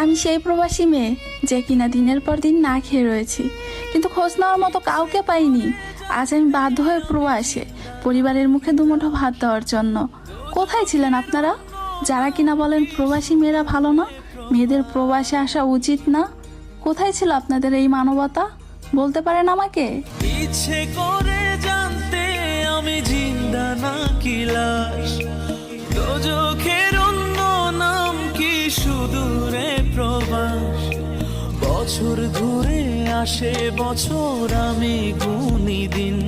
আমি সেই প্রবাসী মেয়ে যে কিনা দিনের পর দিন না খেয়ে রয়েছি, কিন্তু খোঁজ নেওয়ার মতো কাউকে পাইনি। আজ আমি বাধ্য হয়ে প্রবাসে পরিবারের মুখে দুমুঠো ভাত দেওয়ার জন্য। কোথায় ছিলেন আপনারা যারা কিনা বলেন প্রবাসী মেয়েরা ভালো না, মেয়েদের প্রবাসে আসা উচিত না? কোথায় ছিল আপনাদের এই মানবতা? বলতে পারেন আমাকে? ইচ্ছে করে জানতে আমি জিন্দা না কি লাশ, দোজখের অন্য নাম কি সুদূরে প্রবাস। বছর ঘুরে আসে বছর, আমি গুনি দিন।